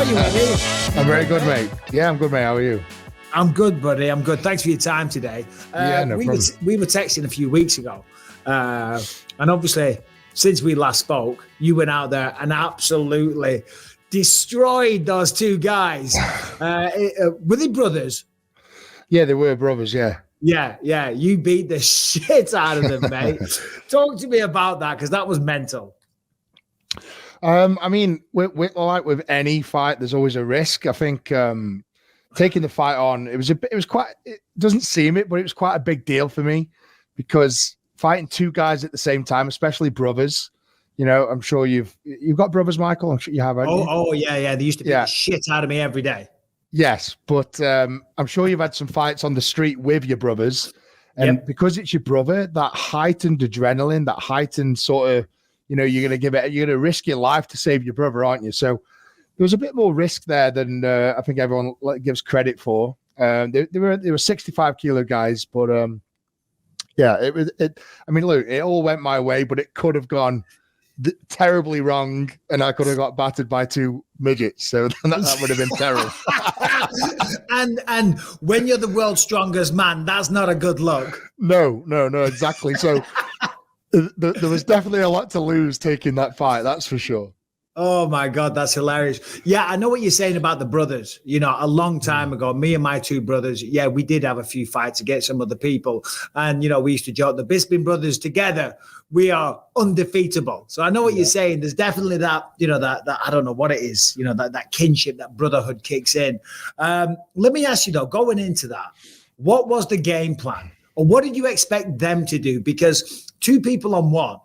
are you, Eddie? I'm very good, mate. Yeah, I'm good, mate. How are you? I'm good, buddy. I'm good. Thanks for your time today. No we problem. we were texting a few weeks ago, and obviously, since we last spoke, you went out there and absolutely destroyed those two guys. Were they brothers? Yeah, they were brothers. Yeah. Yeah. You beat the shit out of them, mate. Talk to me about that, because that was mental. I mean, like with any fight, there's always a risk. I think taking the fight on, it doesn't seem it, but it was quite a big deal for me, because fighting two guys at the same time, especially brothers, you know, I'm sure you've got brothers, Michael. I'm sure you have. Oh, yeah. They used to beat the shit out of me every day. Yes, but I'm sure you've had some fights on the street with your brothers, and because it's your brother, that heightened adrenaline, that heightened sort of, you know, you're going to risk your life to save your brother, aren't you? So there was a bit more risk there than I think everyone gives credit for. They were 65 kilo guys, but I mean, look, it all went my way, but it could have gone terribly wrong, and I could have got battered by two midgets. So that would have been terrible. and when you're the world's strongest man, that's not a good look. No, exactly. So there was definitely a lot to lose taking that fight. That's for sure. Oh my God, that's hilarious. Yeah, I know what you're saying about the brothers. You know, a long time ago, me and my two brothers, we did have a few fights against some other people. And, you know, we used to joke, the Bisping brothers together, we are undefeatable. So I know what you're saying. There's definitely that, you know, that I don't know what it is, you know, that kinship, that brotherhood kicks in. Let me ask you though, going into that, what was the game plan? Or what did you expect them to do? Because two people on one,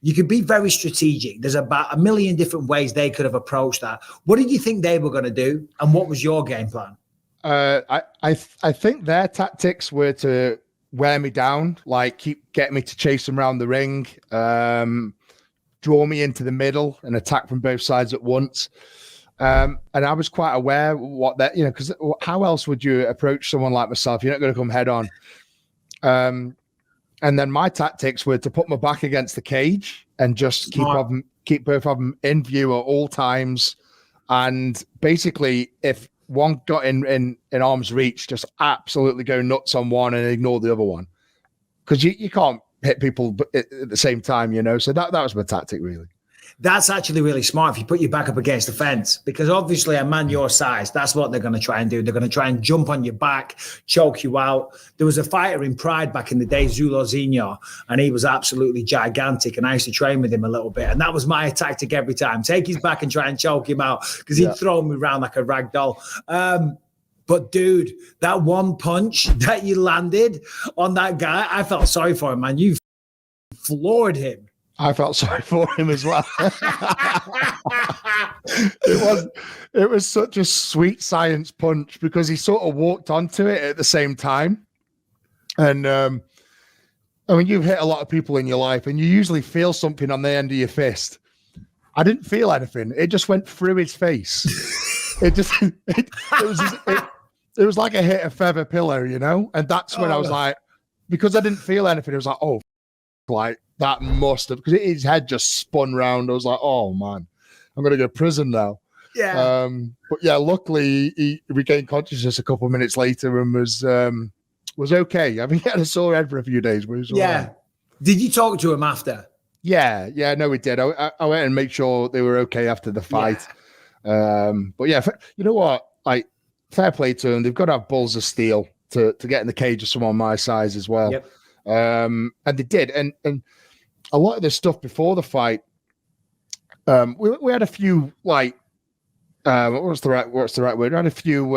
you could be very strategic. There's about a million different ways they could have approached that. What did you think they were going to do? And what was your game plan? I think their tactics were to wear me down, like keep getting me to chase them around the ring, draw me into the middle and attack from both sides at once. And I was quite aware what that, you know, because how else would you approach someone like myself? You're not going to come head on. And then my tactics were to put my back against the cage and just keep both of them in view at all times. And basically, if one got in arm's reach, just absolutely go nuts on one and ignore the other one. Because you can't hit people at the same time, you know. So that was my tactic, really. That's actually really smart if you put your back up against the fence, because obviously a man your size, that's what they're going to try and do. They're going to try and jump on your back, choke you out. There was a fighter in Pride back in the day, Zulozinho, and he was absolutely gigantic, and I used to train with him a little bit, and that was my tactic every time. Take his back and try and choke him out, because he'd throw me around like a rag doll. But dude, that one punch that you landed on that guy, I felt sorry for him, man. You floored him. I felt sorry for him as well. It was such a sweet science punch, because he sort of walked onto it at the same time. And I mean, you've hit a lot of people in your life, and you usually feel something on the end of your fist. I didn't feel anything. It just went through his face. it was like a hit a feather pillow, you know? And that's when I was like, because I didn't feel anything, it was like, oh, like that must have, because his head just spun round. I was like, oh man, I'm going to go to prison now. Yeah. But yeah, luckily he regained consciousness a couple of minutes later and was okay. I mean, he had a sore head for a few days, but he was all right. Did you talk to him after? Yeah, no, we did. I went and made sure they were okay after the fight. But yeah, you know what? Like, fair play to them. They've got to have balls of steel to get in the cage of someone my size as well. Yep. And they did. And a lot of the stuff before the fight, we had a few, like, what's the right word? We had a few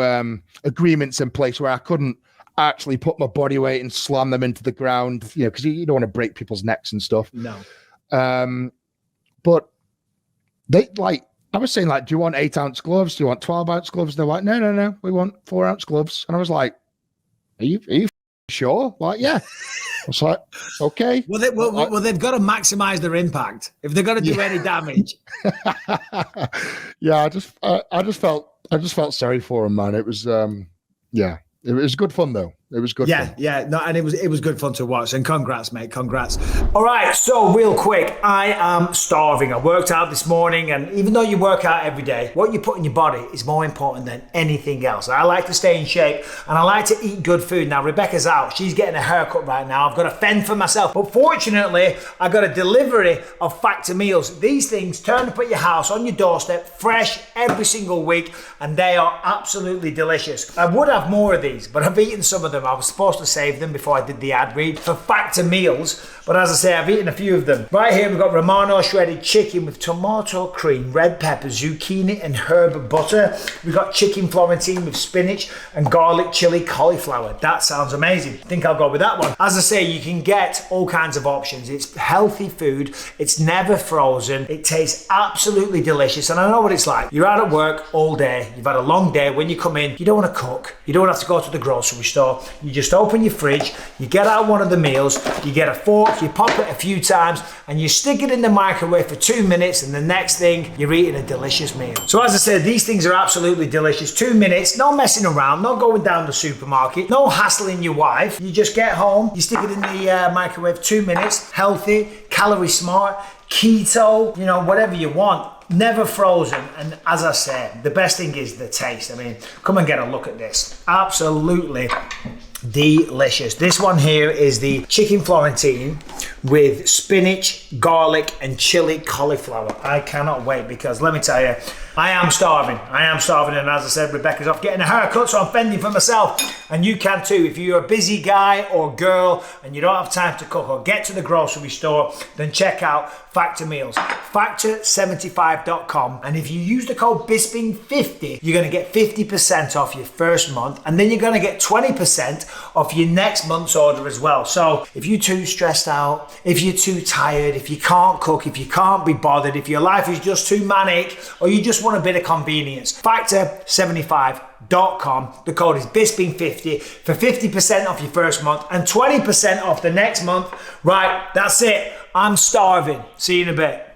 agreements in place where I couldn't actually put my body weight and slam them into the ground, you know, because you don't want to break people's necks and stuff. No. But they, like, I was saying, like, do you want 8-ounce gloves? Do you want 12-ounce gloves? They're like, no, we want 4-ounce gloves. And I was like, are you sure? Like, yeah. I was like, okay. Well, they've got to maximize their impact if they're going to do any damage. Yeah, I just felt sorry for him, man. It was, it was good fun though. It was good fun. Yeah. No, and it was good fun to watch. And congrats, mate. Congrats. All right. So real quick, I am starving. I worked out this morning, and even though you work out every day, what you put in your body is more important than anything else. I like to stay in shape, and I like to eat good food. Now, Rebecca's out. She's getting a haircut right now. I've got to fend for myself. But fortunately, I got a delivery of Factor meals. These things turn up at your house on your doorstep, fresh every single week, and they are absolutely delicious. I would have more of these, but I've eaten some of them. I was supposed to save them before I did the ad read for Factor meals, but as I say, I've eaten a few of them. Right here, we've got Romano shredded chicken with tomato cream, red pepper, zucchini, and herb butter. We've got chicken Florentine with spinach and garlic chili cauliflower. That sounds amazing. I think I'll go with that one. As I say, you can get all kinds of options. It's healthy food. It's never frozen. It tastes absolutely delicious. And I know what it's like. You're out at work all day. You've had a long day. When you come in, you don't want to cook. You don't have to go to the grocery store. You just open your fridge, you get out one of the meals, you get a fork, you pop it a few times, and you stick it in the microwave for 2 minutes, and the next thing, you're eating a delicious meal. So as I said, these things are absolutely delicious. 2 minutes, no messing around, no going down the supermarket, no hassling your wife. You just get home, you stick it in the microwave, 2 minutes, healthy, calorie smart, keto, you know, whatever you want. Never frozen, and as I said, the best thing is the taste. I mean, come and get a look at this. Absolutely delicious. This one here is the chicken Florentine with spinach, garlic, and chili cauliflower. I cannot wait, because let me tell you, I am starving, and as I said, Rebecca's off getting a haircut, so I'm fending for myself, and you can too. If you're a busy guy or girl and you don't have time to cook or get to the grocery store, then check out Factor Meals, factor75.com, and if you use the code Bisping50, you're going to get 50% off your first month, and then you're going to get 20% off your next month's order as well. So if you're too stressed out, if you're too tired, if you can't cook, if you can't be bothered, if your life is just too manic, or you just want a bit of convenience, factor75.com. The code is Bisping50 for 50% off your first month and 20% off the next month. Right, that's it. I'm starving. See you in a bit.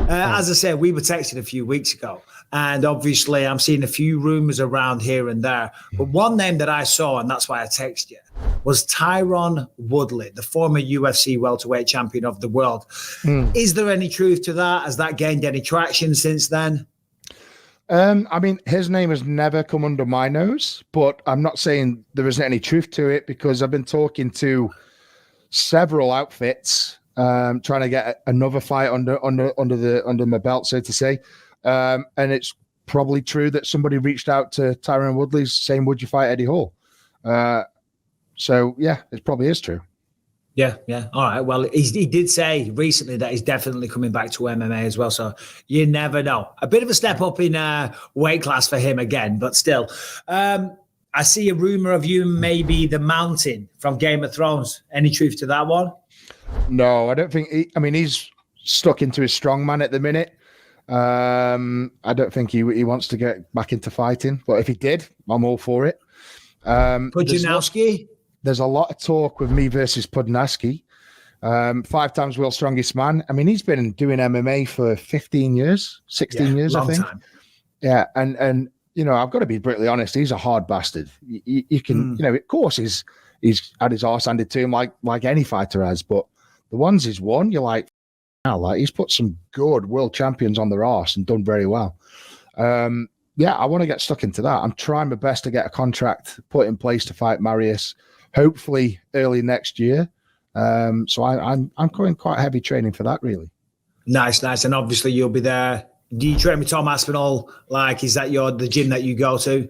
As I said, we were texting a few weeks ago, and obviously I'm seeing a few rumors around here and there. But one name that I saw, and that's why I texted you, was Tyron Woodley, the former UFC welterweight champion of the world. Is there any truth to that? Has that gained any traction since then? I mean, his name has never come under my nose, but I'm not saying there isn't any truth to it, because I've been talking to several outfits, trying to get another fight under my belt, so to say. And it's probably true that somebody reached out to Tyron Woodley saying, "Would you fight Eddie Hall?" So yeah, it probably is true. Yeah. All right. Well, he did say recently that he's definitely coming back to MMA as well. So you never know. A bit of a step up in weight class for him again, but still. I see a rumor of you maybe the Mountain from Game of Thrones. Any truth to that one? No, I don't think. He's stuck into his strongman at the minute. I don't think he wants to get back into fighting. But if he did, I'm all for it. Pudzianowski? There's a lot of talk with me versus Pudzianowski. 5 times world's strongest man. I mean, he's been doing MMA for 15 years, 16 years, I think. Time. Yeah, and you know, I've got to be brutally honest. He's a hard bastard. You can, you know, of course, he's had his arse handed to him like any fighter has. But the ones he's won, you're like, he's put some good world champions on their arse and done very well. Yeah, I want to get stuck into that. I'm trying my best to get a contract put in place to fight Marius, hopefully early next year. So I'm going quite heavy training for that, really. Nice. And obviously you'll be there. Do you train with Tom Aspinall? Like, is that the gym that you go to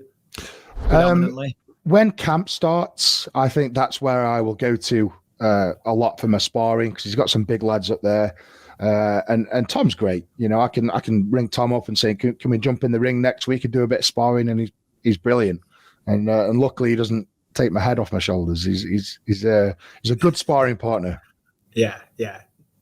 predominantly? When camp starts, I think that's where I will go to a lot for my sparring, because he's got some big lads up there. And Tom's great. You know, I can ring Tom up and say, can we jump in the ring next week and do a bit of sparring? And he's brilliant. And luckily he doesn't take my head off my shoulders. He's a good sparring partner. Yeah.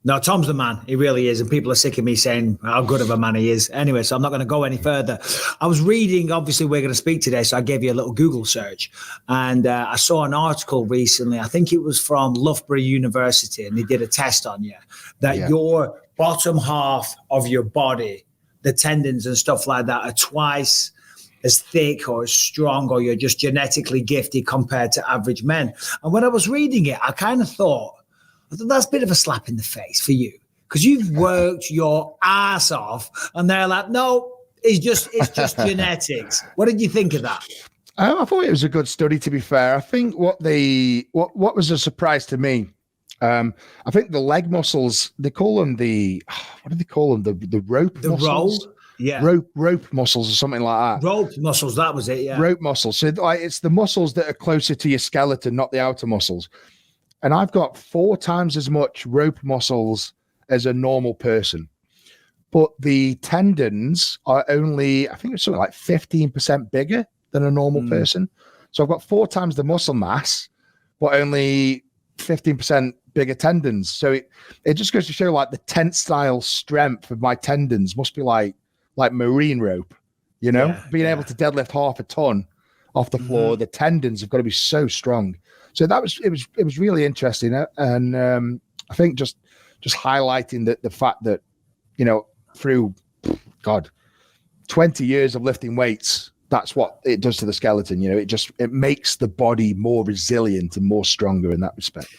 No, Tom's the man. He really is. And people are sick of me saying how good of a man he is. Anyway, so I'm not going to go any further. I was reading, obviously we're going to speak today, so I gave you a little Google search. And I saw an article recently, I think it was from Loughborough University, and they did a test on you, that your bottom half of your body, the tendons and stuff like that, are twice as thick or as strong, or you're just genetically gifted compared to average men. And when I was reading it, I thought that's a bit of a slap in the face for you, because you've worked your ass off, and they're like, no, it's just genetics. What did you think of that? I thought it was a good study, to be fair. I think what was a surprise to me, I think the leg muscles, they call them the rope muscles? Roll? Yeah. Rope muscles or something like that. Rope muscles, that was it, yeah. Rope muscles. So it's the muscles that are closer to your skeleton, not the outer muscles. And I've got 4 times as much rope muscles as a normal person. But the tendons are only, I think it's something like 15% bigger than a normal person. So I've got 4 times the muscle mass, but only 15% bigger tendons. So it just goes to show, like, the tensile strength of my tendons must be like marine rope, being able to deadlift half a ton off the floor. The tendons have got to be so strong. So it was really interesting. And I think just highlighting the fact that, through 20 years of lifting weights, that's what it does to the skeleton. It makes the body more resilient and more stronger in that respect.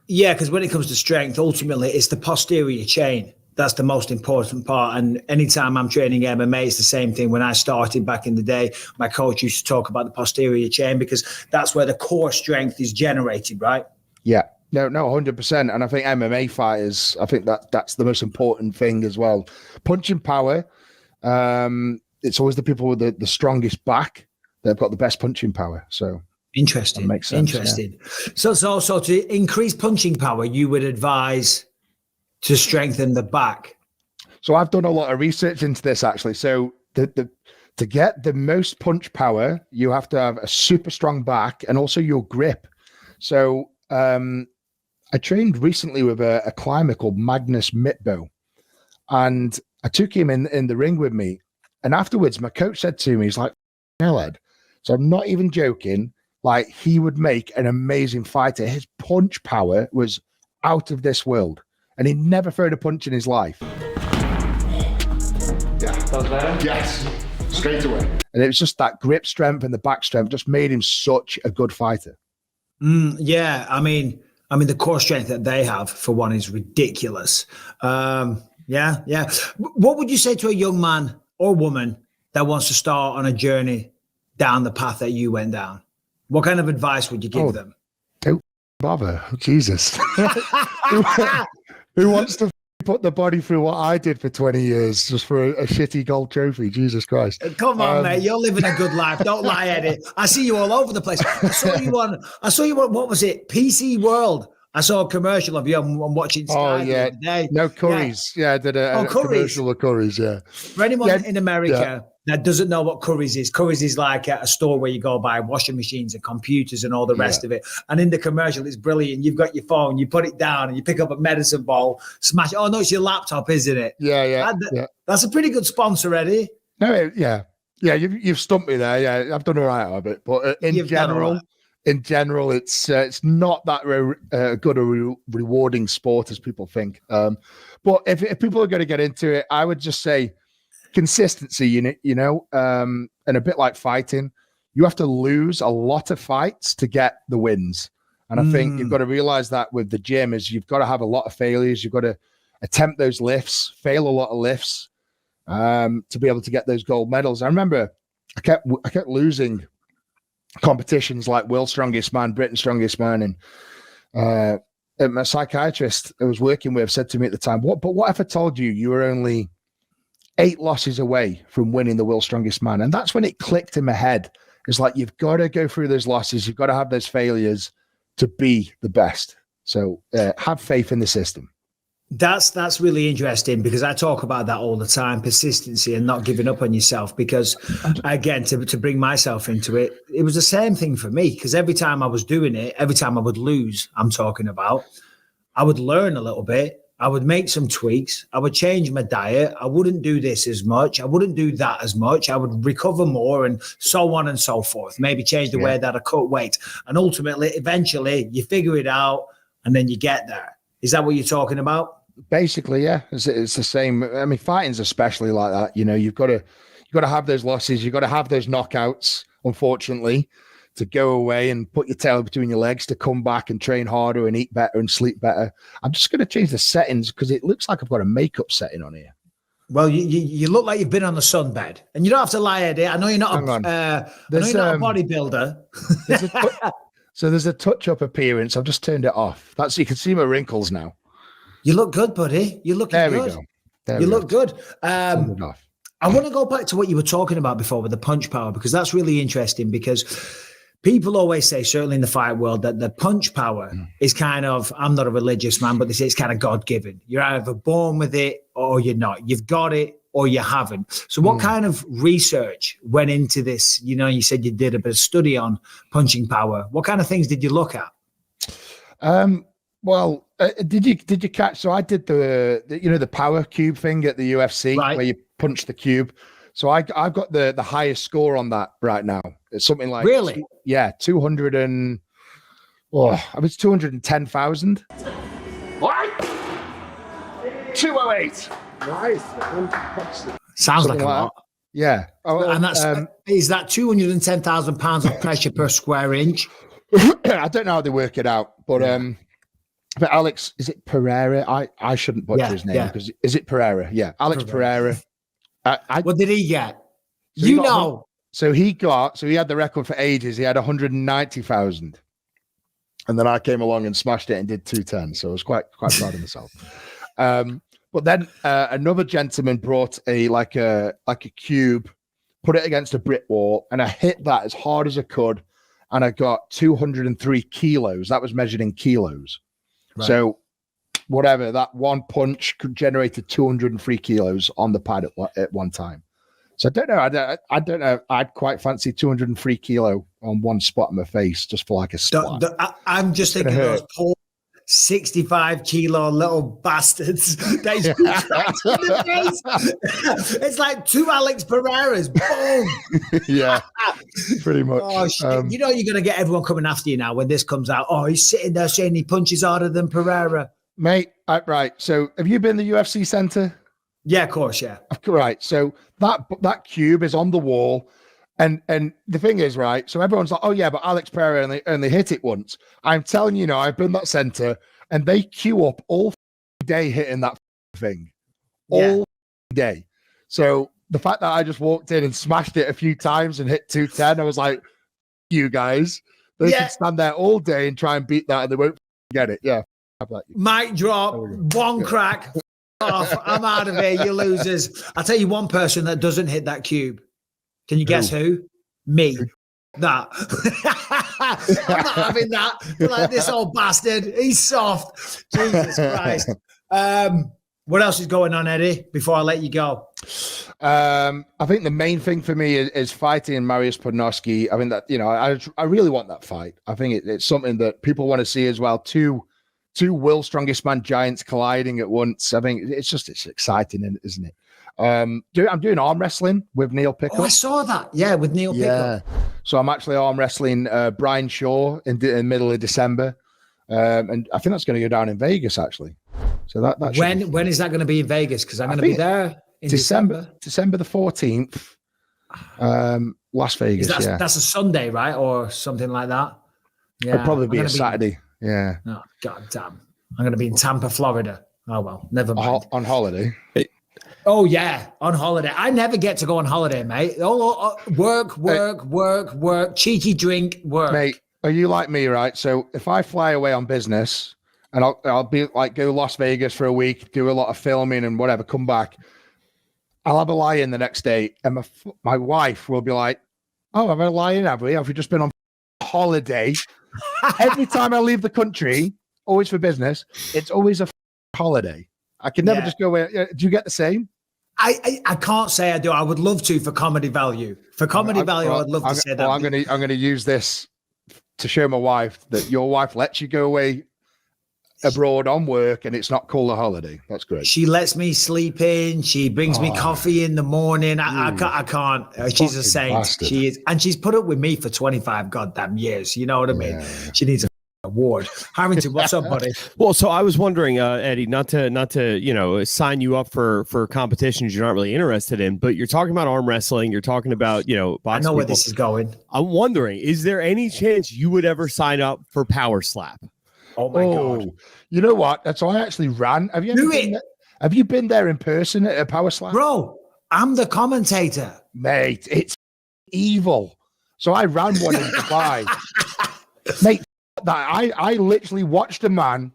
Yeah, because when it comes to strength, ultimately it's the posterior chain. That's the most important part. And anytime I'm training MMA, it's the same thing. When I started back in the day, my coach used to talk about the posterior chain, because that's where the core strength is generated, right? Yeah. No, 100%. And I think MMA fighters, I think that's the most important thing as well. Punching power. It's always the people with the strongest back that have got the best punching power. So interesting. Makes sense, interesting. Yeah. So to increase punching power, you would advise to strengthen the back. So I've done a lot of research into this, actually. So to get the most punch power, you have to have a super strong back and also your grip. So I trained recently with a climber called Magnus Midtbo, and I took him in the ring with me. And afterwards, my coach said to me, he's like, "Hellhead." So I'm not even joking. Like, he would make an amazing fighter. His punch power was out of this world. And he'd never thrown a punch in his life. Yeah. That was better? Yes. Straight away. And it was just that grip strength and the back strength just made him such a good fighter. Yeah. I mean, the core strength that they have, for one, is ridiculous. Yeah. What would you say to a young man or woman that wants to start on a journey down the path that you went down? What kind of advice would you give them? Don't bother. Jesus. Who wants to put the body through what I did for 20 years just for a shitty gold trophy? Jesus Christ. Come on, mate. You're living a good life. Don't lie, Eddie. I see you all over the place. I saw you on, what was it? PC World. I saw a commercial of you. I'm watching Sky the other day. No, Curry's. Yeah, I did a commercial of Curry's, yeah. For anyone in America that doesn't know what Curry's is like a store where you go buy washing machines and computers and all the rest of it. And in the commercial, it's brilliant. You've got your phone, you put it down and you pick up a medicine ball, smash it. Oh, no, it's your laptop, isn't it? Yeah. That's a pretty good sponsor, Eddie. No, yeah. Yeah, you've stumped me there. Yeah, I've done all right of it. But in general, it's not that good a rewarding sport as people think. But if people are going to get into it, I would just say consistency, and a bit like fighting, you have to lose a lot of fights to get the wins. And I think you've got to realize that with the gym is you've got to have a lot of failures. You've got to attempt those lifts, fail a lot of lifts to be able to get those gold medals. I remember I kept losing competitions like World's Strongest Man, Britain's Strongest Man, and my psychiatrist I was working with said to me at the time, what if I told you were only 8 losses away from winning the World's Strongest Man? And that's when it clicked in my head. It's like, you've got to go through those losses, you've got to have those failures to be the best. So have faith in the system. That's really interesting, because I talk about that all the time, persistency and not giving up on yourself. Because again, to bring myself into it, it was the same thing for me, because every time I was doing it, every time I would lose, I'm talking about, I would learn a little bit. I would make some tweaks. I would change my diet. I wouldn't do this as much. I wouldn't do that as much. I would recover more, and so on and so forth. Maybe change the way that I cut weight. And ultimately, eventually, you figure it out and then you get there. Is that what you're talking about? Basically, yeah. It's the same. I mean, fighting's especially like that. You've got to got to have those losses. You got to have those knockouts, unfortunately, to go away and put your tail between your legs to come back and train harder and eat better and sleep better. I'm just going to change the settings because it looks like I've got a makeup setting on here. Well, you look like you've been on the sunbed, and you don't have to lie, Eddie. I know you're not. I know you're not a bodybuilder. So there's a touch-up appearance. I've just turned it off. That's you can see my wrinkles now. You look good, buddy. You look good. There we go. You look good. I want to go back to what you were talking about before with the punch power, because that's really interesting, because people always say, certainly in the fight world, that the punch power is kind of, I'm not a religious man, but they say it's kind of God-given. You're either born with it or you're not. You've got it or you haven't. So what kind of research went into this? You know, you said you did a bit of study on punching power. What kind of things did you look at? Well, did you catch? So I did the power cube thing at the UFC, right, where you punch the cube. So I've got the highest score on that right now. It's something like 200 and I was 210,000. What? 208. Nice. Sounds like a lot. Yeah. And that's is that 210,000 pounds of pressure per square inch? I don't know how they work it out, but Alex, is it Pereira? I shouldn't butcher his name because is it Pereira? Yeah, Alex Pereira. What did he get? So he had the record for ages. He had 190,000, and then I came along and smashed it and did 210. So I was quite proud of myself. But then another gentleman brought a cube, put it against a brick wall, and I hit that as hard as I could, and I got 203 kilos. That was measured in kilos. Right. So whatever, that one punch generated 203 kilos on the pad at one time. So I don't know. I don't know. I'd quite fancy 203 kilo on one spot in my face just for like a splat. I'm just thinking those poor 65 kilo little bastards that he's in the face. It's like 2 Alex Pereiras. Boom. Yeah, pretty much. Oh, shit. You know you're going to get everyone coming after you now when this comes out. Oh, he's sitting there saying he punches harder than Pereira. Mate, right. So have you been to the UFC Center? Yeah, of course, yeah. Right. So that cube is on the wall. And the thing is, right, so everyone's like, oh, yeah, but Alex Pereira only hit it once. I'm telling you now, I've been that center, and they queue up all day hitting that thing. All day. So the fact that I just walked in and smashed it a few times and hit 210, I was like, you guys, they can stand there all day and try and beat that, and they won't get it. Yeah. Mic drop, one crack, off. I'm out of here, you losers. I'll tell you one person that doesn't hit that cube. Can you guess who? Me. That. I'm not having that. Like this old bastard. He's soft. Jesus Christ. What else is going on, Eddie, before I let you go? I think the main thing for me is fighting Magnus Pudzianowski. I mean, that, you know, I really want that fight. I think it's something that people want to see as well. Two world's strongest man giants colliding at once. I think it's exciting, isn't it? I'm doing arm wrestling with Neil Pickup. Oh, I saw that. Yeah, with Neil Pickup. So I'm actually arm wrestling Brian Shaw in the middle of December, and I think that's going to go down in Vegas actually. So that when is that going to be in Vegas? Because I'm going to be there in December the 14th. Las Vegas. That's a Sunday, right, or something like that. Yeah, it'll probably be a Saturday. Yeah. Oh, God damn! I'm going to be in Tampa, Florida. Oh well, never mind. On holiday. Oh yeah, on holiday. I never get to go on holiday, mate. Work, cheeky drink, work. Mate, are you like me, right? So if I fly away on business and I'll be like go Las Vegas for a week, do a lot of filming and whatever, come back, I'll have a lie-in the next day, and my wife will be like, "Oh, have a lie-in, have we? Have we just been on holiday?" Every time I leave the country, always for business, it's always a holiday. I can never just go away. Do you get the same? I can't say I do. I would love to for comedy value. For comedy value, I would love to say that. I'm going to use this to show my wife that your wife lets you go away abroad on work and it's not called a holiday. That's great. She lets me sleep in. She brings me coffee in the morning. I can't. She's a saint. Bastard. She is. And she's put up with me for 25 goddamn years. You know what I mean? She needs a award. Harrington, what's up, buddy? Well, so I was wondering, Eddie, not to sign you up for competitions you're not really interested in, but you're talking about arm wrestling, you're talking about boxing. I know where this is going. I'm wondering, is there any chance you would ever sign up for Power Slap? Oh my God! You know what? That's why I actually ran. Have you been there in person at a Power Slap, bro? I'm the commentator, mate. It's evil. So I ran one in Dubai, mate. That I literally watched a man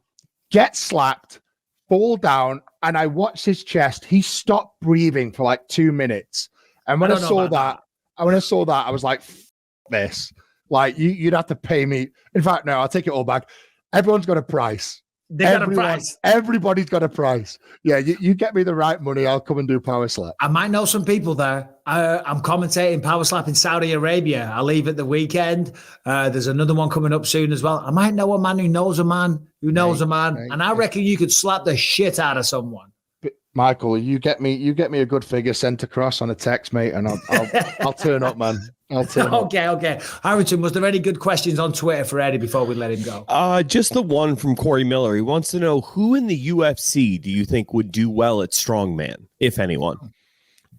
get slapped, fall down, and I watched his chest. He stopped breathing for like 2 minutes, and when I saw that, I was like, "This, like, you'd have to pay me." In fact, no, I'll take it all back. Everyone's got a price. Everybody's got a price. Yeah, you get me the right money, I'll come and do Power Slap. I might know some people there. I'm commentating Power Slap in Saudi Arabia. I leave at the weekend. There's another one coming up soon as well. I might know a man who knows a man who knows a man, and I reckon you could slap the shit out of someone. Michael, you get me a good figure sent across on a text, mate, and I'll turn up, man. I'll turn up. Okay. Harrington, was there any good questions on Twitter for Eddie before we let him go? Just the one from Corey Miller. He wants to know, who in the UFC do you think would do well at strongman, if anyone?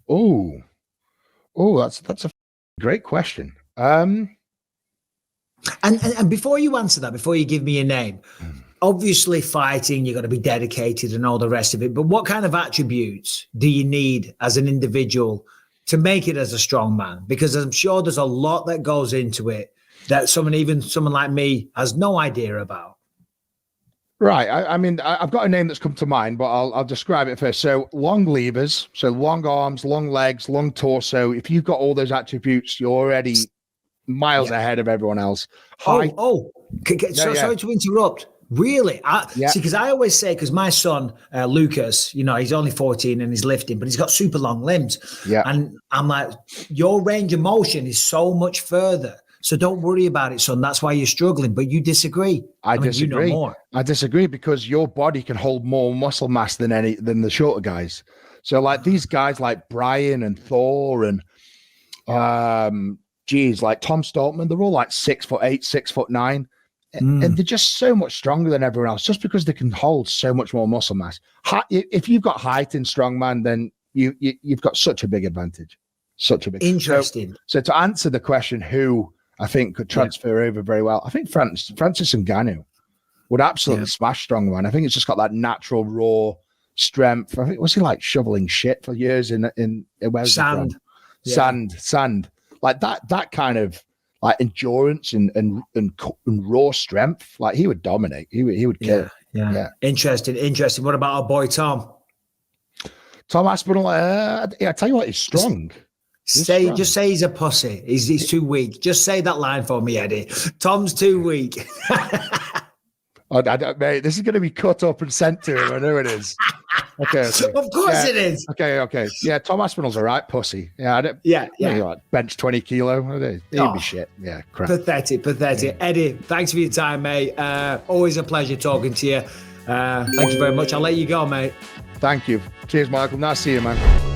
Oh, that's a great question. And before you answer that, before you give me a name, obviously fighting, you're going to be dedicated and all the rest of it. But what kind of attributes do you need as an individual to make it as a strong man? Because I'm sure there's a lot that goes into it that someone like me has no idea about. Right. I mean, I've got a name that's come to mind, but I'll describe it first. So long levers, so long arms, long legs, long torso. If you've got all those attributes, you're already miles ahead of everyone else. Sorry to interrupt. Really? See, because I always say, because my son, Lucas, he's only 14 and he's lifting, but he's got super long limbs. Yeah. And I'm like, your range of motion is so much further. So don't worry about it, son. That's why you're struggling. But you disagree. I disagree. You know more. I disagree, because your body can hold more muscle mass than the shorter guys. So like these guys like Brian and Thor and like Tom Stoltman, they're all like 6'8", 6'9". And they're just so much stronger than everyone else, just because they can hold so much more muscle mass. If you've got height in strongman, then you've got such a big advantage. Interesting. So to answer the question, who I think could transfer over very well, I think Francis Ngannou would absolutely smash strongman. I think it's just got that natural raw strength. I think, was he like shoveling shit for years in where's sand? Sand, like that kind of like endurance and raw strength. Like he would dominate. He would kill. Yeah. Interesting. What about our boy Tom? Tom Aspinall. I tell you what, he's strong. Just say he's a pussy. He's too weak. Just say that line for me, Eddie. Tom's too weak. Mate, this is going to be cut up and sent to him. I know it is. Okay. Of course it is. Okay. Yeah, Tom Aspinall's a right pussy. Yeah. Like bench 20 kilo. He'd be shit. Yeah, crap. Pathetic. Yeah. Eddie, thanks for your time, mate. Always a pleasure talking to you. Thank you very much. I'll let you go, mate. Thank you. Cheers, Michael. Nice to see you, man.